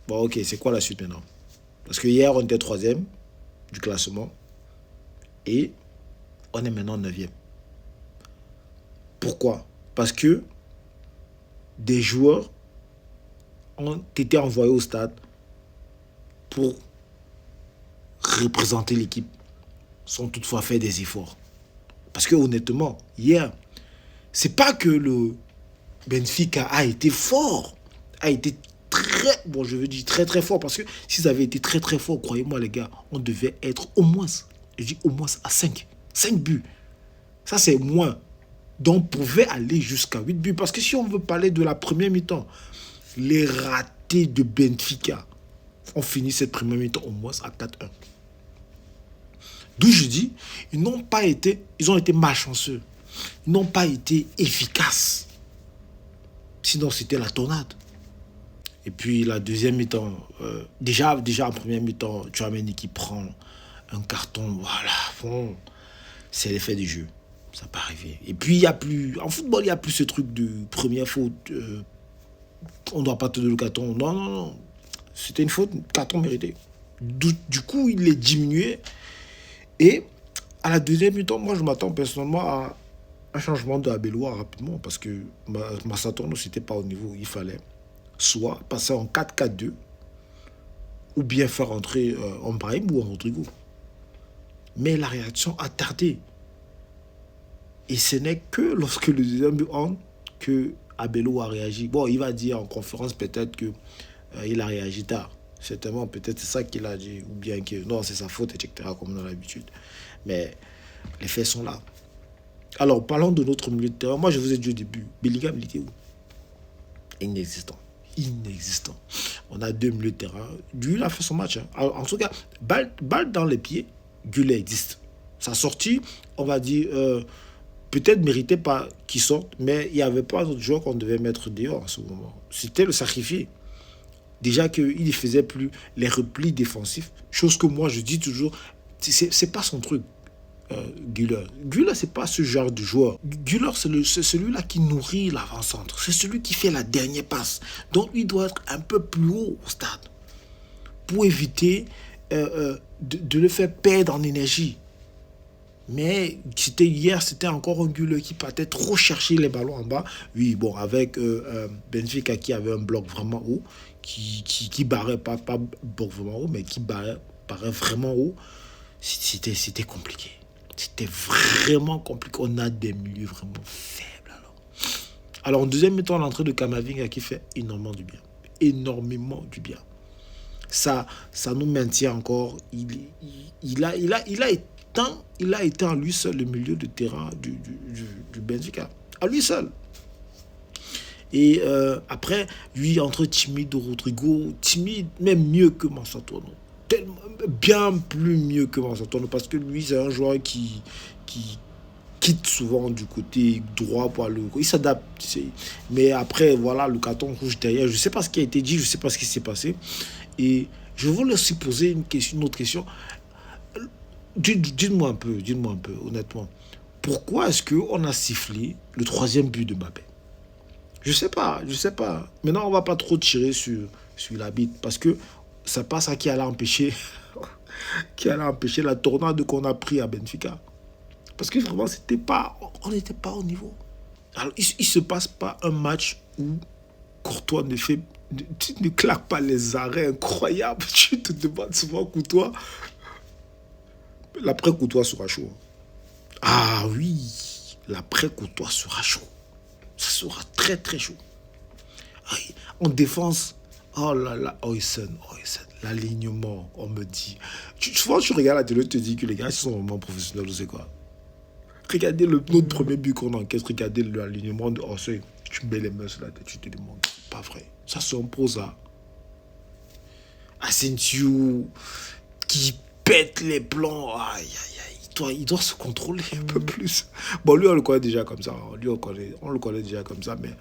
Bon, ok, c'est quoi la suite maintenant? Parce que hier, on était troisième du classement et on est maintenant neuvième. Pourquoi? Parce que des joueurs ont été envoyés au stade pour représenter l'équipe, sans toutefois faire des efforts. Parce que honnêtement, hier, c'est pas que le Benfica a été fort, a été très, bon je veux dire très très fort, parce que s'ils avaient été très très forts, croyez-moi les gars, on devait être au moins, je dis au moins à 5 buts. Ça c'est moins. Donc on pouvait aller jusqu'à 8 buts. Parce que si on veut parler de la première mi-temps, les ratés de Benfica ont fini cette première mi-temps au moins à 4-1. D'où je dis, ils ont été malchanceux. Ils n'ont pas été efficaces. Sinon, c'était la tornade. Et puis, la deuxième mi-temps, déjà en première mi-temps, Tchouaméni qui prend un carton, voilà, bon, c'est l'effet du jeu. Ça peut arriver. Et puis, en football, il n'y a plus ce truc de première faute, on ne doit pas te donner le carton. Non, non, non. C'était une faute, carton mérité. Du coup, il est diminué. Et à la deuxième mi-temps, moi, je m'attends personnellement à un changement de Abellois rapidement parce que Massatorno, c'était pas au niveau. Il fallait soit passer en 4-4-2 ou bien faire entrer en Brahim ou en Rodrigo. Mais la réaction a tardé. Et ce n'est que lorsque le deuxième but entre que Abello a réagi. Bon, il va dire en conférence peut-être qu'il a réagi tard. Certainement, peut-être c'est ça qu'il a dit. Ou bien que non, c'est sa faute, etc. comme on a l'habitude. Mais les faits sont là. Alors, parlons de notre milieu de terrain. Moi, je vous ai dit au début, Bellingham, il était où? Inexistant. Inexistant. On a deux milieux de terrain. Gullet a fait son match. Hein. Alors, en tout cas, balle dans les pieds, Gullet existe. Sa sortie, on va dire, peut-être méritait pas qu'il sorte, mais il n'y avait pas d'autre joueur qu'on devait mettre dehors à ce moment. C'était le sacrifier. Déjà qu'il ne faisait plus les replis défensifs, chose que moi je dis toujours, c'est pas son truc. Güler. Güler, c'est pas ce genre de joueur. Güler, c'est celui-là qui nourrit l'avant-centre. C'est celui qui fait la dernière passe. Donc, il doit être un peu plus haut au stade pour éviter de le faire perdre en énergie. Mais hier, c'était encore un Güler qui partait trop chercher les ballons en bas. Oui, bon, avec Benfica qui avait un bloc vraiment haut, qui barrait, pas bloc vraiment haut, mais qui barrait vraiment haut, c'était compliqué. C'était vraiment compliqué. On a des milieux vraiment faibles. Alors en deuxième mi-temps, l'entrée de Camavinga qui fait énormément du bien. Énormément du bien. Ça nous maintient encore. Il a été en lui seul le milieu de terrain du Benfica. À lui seul. Et après, lui, entre timide Rodrigo, timide, même mieux que Massatono. Bien plus mieux que Massatono parce que lui, c'est un joueur qui quitte souvent du côté droit pour aller. Il s'adapte. Mais après, voilà, le carton rouge derrière. Je ne sais pas ce qui a été dit, je ne sais pas ce qui s'est passé. Et je voulais aussi poser une autre question. Dites-moi un peu, honnêtement. Pourquoi est-ce qu'on a sifflé le troisième but de Mbappé? Je sais pas. Maintenant, on va pas trop tirer sur la bite parce que c'est pas ça qui allait empêcher la tornade qu'on a pris à Benfica. Parce que vraiment, on n'était pas au niveau. Alors, il se passe pas un match où Courtois ne claque pas les arrêts incroyables. Tu te demandes souvent Courtois. L'après Courtois sera chaud. Ah oui, l'après Courtois sera chaud. Ça sera très très chaud. En défense, oh là là, Oysen, l'alignement, on me dit. Souvent, tu regardes la télé, tu te dis que les gars, ils sont vraiment professionnels, je sais quoi. Regardez notre premier but qu'on encaisse, regardez l'alignement de Oysen. Tu mets les mains sur la tête, tu te demandes. Pas vrai. Ça se impose à Asensio qui pète les plombs. Aïe, aïe, aïe. Il doit se contrôler un peu plus. Bon, lui, on le connaît déjà comme ça. On le connaît déjà comme ça, mais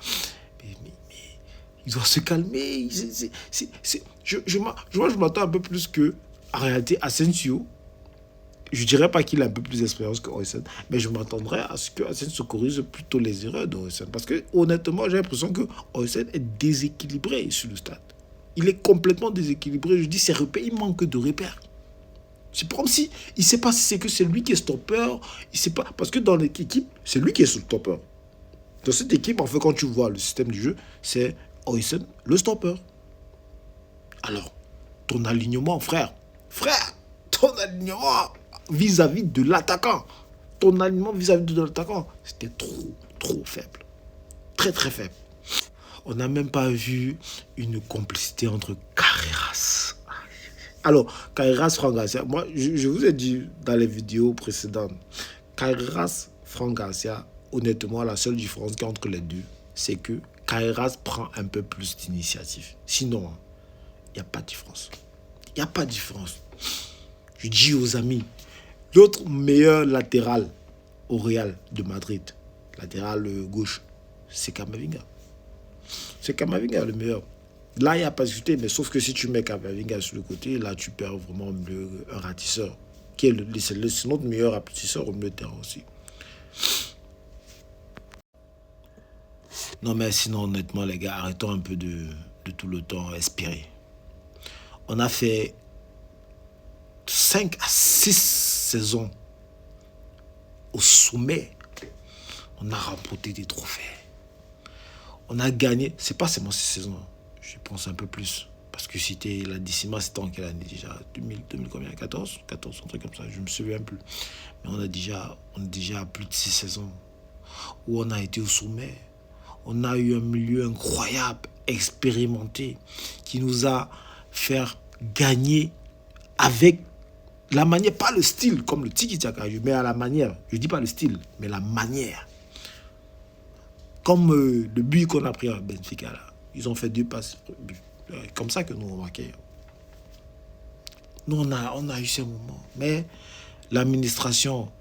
il doit se calmer. Je m'attends un peu plus que, en réalité, Asensio, je dirais pas qu'il a un peu plus d'expérience que Oysen, mais je m'attendrais à ce que Asensio corrige plutôt les erreurs d'Oysen. Parce que, honnêtement, j'ai l'impression que Oysen est déséquilibré sur le stade. Il est complètement déséquilibré. Je dis, ses repères, il manque de repères. C'est comme si il ne sait pas si c'est que c'est lui qui est stoppeur. Il sait pas. Parce que dans l'équipe, c'est lui qui est stoppeur. Dans cette équipe, en fait, quand tu vois le système du jeu, c'est Oysen, le stopper. Alors, ton alignement, frère, ton alignement vis-à-vis de l'attaquant, c'était trop faible. Très, très faible. On n'a même pas vu une complicité entre Carreras. Alors, Carreras, Franck Garcia, moi, je vous ai dit dans les vidéos précédentes, Carreras, Franck Garcia, honnêtement, la seule différence qu'il y a entre les deux, c'est que Carreras prend un peu plus d'initiative. Sinon, il n'y a pas de différence. Il n'y a pas de différence. Je dis aux amis, l'autre meilleur latéral au Real de Madrid, latéral gauche, c'est Camavinga. C'est Camavinga le meilleur. Là, il n'y a pas de discuter, mais sauf que si tu mets Camavinga sur le côté, là, tu perds vraiment un ratisseur. C'est notre meilleur ratisseur au milieu de terrain aussi. Non, mais sinon, honnêtement, les gars, arrêtons un peu de tout le temps espérer. On a fait 5 à 6 saisons au sommet. On a remporté des trophées. On a gagné, c'est pas seulement 6 saisons, je pense un peu plus. Parce que c'était la décima, c'était en quelle année déjà 2000 combien 14, un truc comme ça, je me souviens plus. Mais on est déjà à plus de 6 saisons où on a été au sommet. On a eu un milieu incroyable, expérimenté, qui nous a fait gagner avec la manière, pas le style, comme le tiki-taka, mais à la manière. Je dis pas le style, mais la manière. Comme le but qu'on a pris à Benfica, là. Ils ont fait 2 passes. Comme ça que nous, on marquait. Nous, on a eu ces moments. Mais l'administration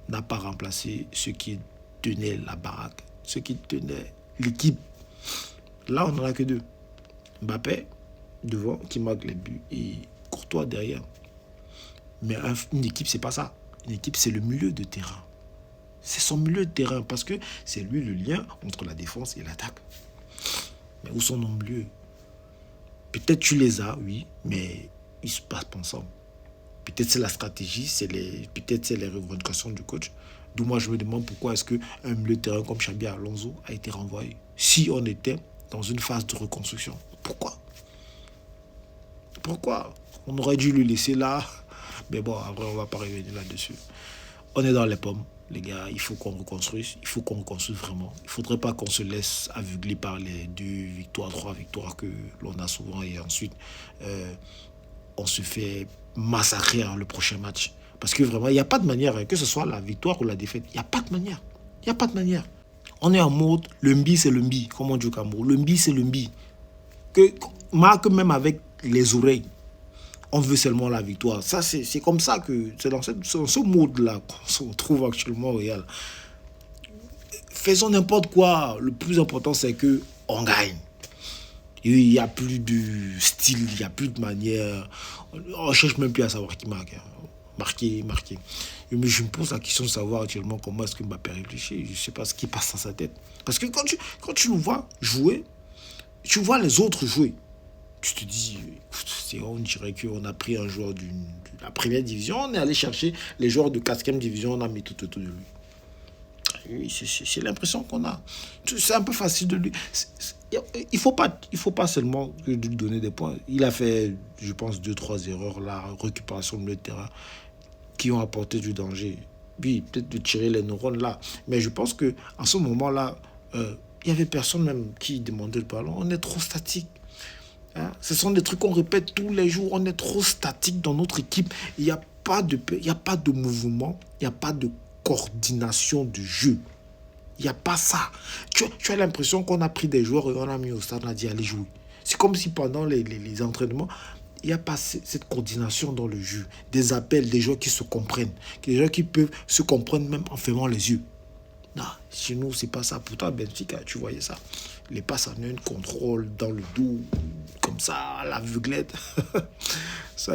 n'a pas remplacé ce qui tenait la baraque, ce qui tenait l'équipe. Là, on n'en a que 2. Mbappé, devant, qui marque les buts, et Courtois derrière. Mais une équipe, c'est pas ça. Une équipe, c'est le milieu de terrain. C'est son milieu de terrain, parce que c'est lui le lien entre la défense et l'attaque. Mais où sont nos milieux? Peut-être tu les as, oui, mais ils se passent pas ensemble. Peut-être c'est la stratégie, peut-être c'est les revendications du coach. D'où moi je me demande pourquoi est-ce qu'un milieu de terrain comme Xabi Alonso a été renvoyé si on était dans une phase de reconstruction. Pourquoi on aurait dû le laisser là. Mais bon, après on va pas revenir là-dessus. On est dans les pommes, les gars, il faut qu'on reconstruise. Il faut qu'on reconstruise vraiment. Il ne faudrait pas qu'on se laisse aveugler par les 2 victoires, 3 victoires que l'on a souvent. Et ensuite, on se fait massacrer le prochain match. Parce que vraiment, il n'y a pas de manière, que ce soit la victoire ou la défaite, il n'y a pas de manière. Il n'y a pas de manière. On est en mode, le mbi c'est le mbi, comme on dit au Cameroun. Le mbi c'est le mbi. Marque même avec les oreilles. On veut seulement la victoire. Ça, c'est comme ça que c'est dans ce mode-là qu'on se retrouve actuellement au Real. Faisons n'importe quoi. Le plus important, c'est qu'on gagne. Il n'y a plus de style, il n'y a plus de manière. On ne cherche même plus à savoir qui marque. Marquer. Mais je me pose la question de savoir actuellement comment est-ce que Mbappé réfléchit. Je ne sais pas ce qui passe dans sa tête. Parce que quand tu nous vois jouer, tu vois les autres jouer. Tu te dis, on dirait qu'on a pris un joueur de la première division, on est allé chercher les joueurs de 4e division, on a mis tout autour de lui. Oui, c'est l'impression qu'on a. C'est un peu facile de lui. Il faut pas seulement lui donner des points. Il a fait, je pense, 2-3 erreurs, la récupération de milieu de terrain, qui ont apporté du danger. Oui, peut-être de tirer les neurones là. Mais je pense qu'en ce moment-là, il n'y avait personne même qui demandait le ballon. On est trop statique. Hein? Ce sont des trucs qu'on répète tous les jours. On est trop statique dans notre équipe. Il n'y a pas de mouvement. Il n'y a pas de coordination de jeu. Il n'y a pas ça. Tu as l'impression qu'on a pris des joueurs et on a mis au stade, on a dit allez jouer. C'est comme si pendant les entraînements, il n'y a pas cette coordination dans le jeu. Des appels, des joueurs qui se comprennent. Des joueurs qui peuvent se comprendre même en fermant les yeux. Non, chez nous, c'est pas ça. Pourtant, Benfica, tu voyais ça. Les passes en un contrôle dans le dos, comme ça, à l'aveuglette. ça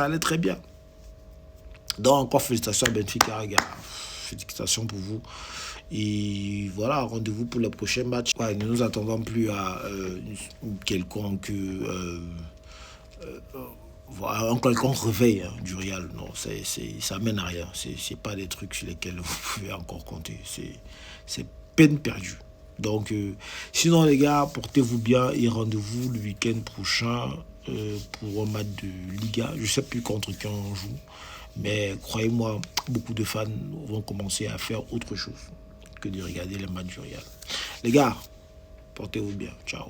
allait très bien. Donc, encore félicitations à Benfica, les gars. Félicitations pour vous. Et voilà, rendez-vous pour le prochain match. Ouais, ne nous attendons plus à quelconque voilà, un quelconque réveil hein, du Real. Non, ça mène à rien. C'est pas des trucs sur lesquels vous pouvez encore compter. C'est peine perdue. Donc, sinon les gars, portez-vous bien et rendez-vous le week-end prochain pour un match de Liga. Je sais plus contre qui on joue. Mais croyez-moi, beaucoup de fans vont commencer à faire autre chose que de regarder les matchs du Real. Les gars, portez-vous bien. Ciao.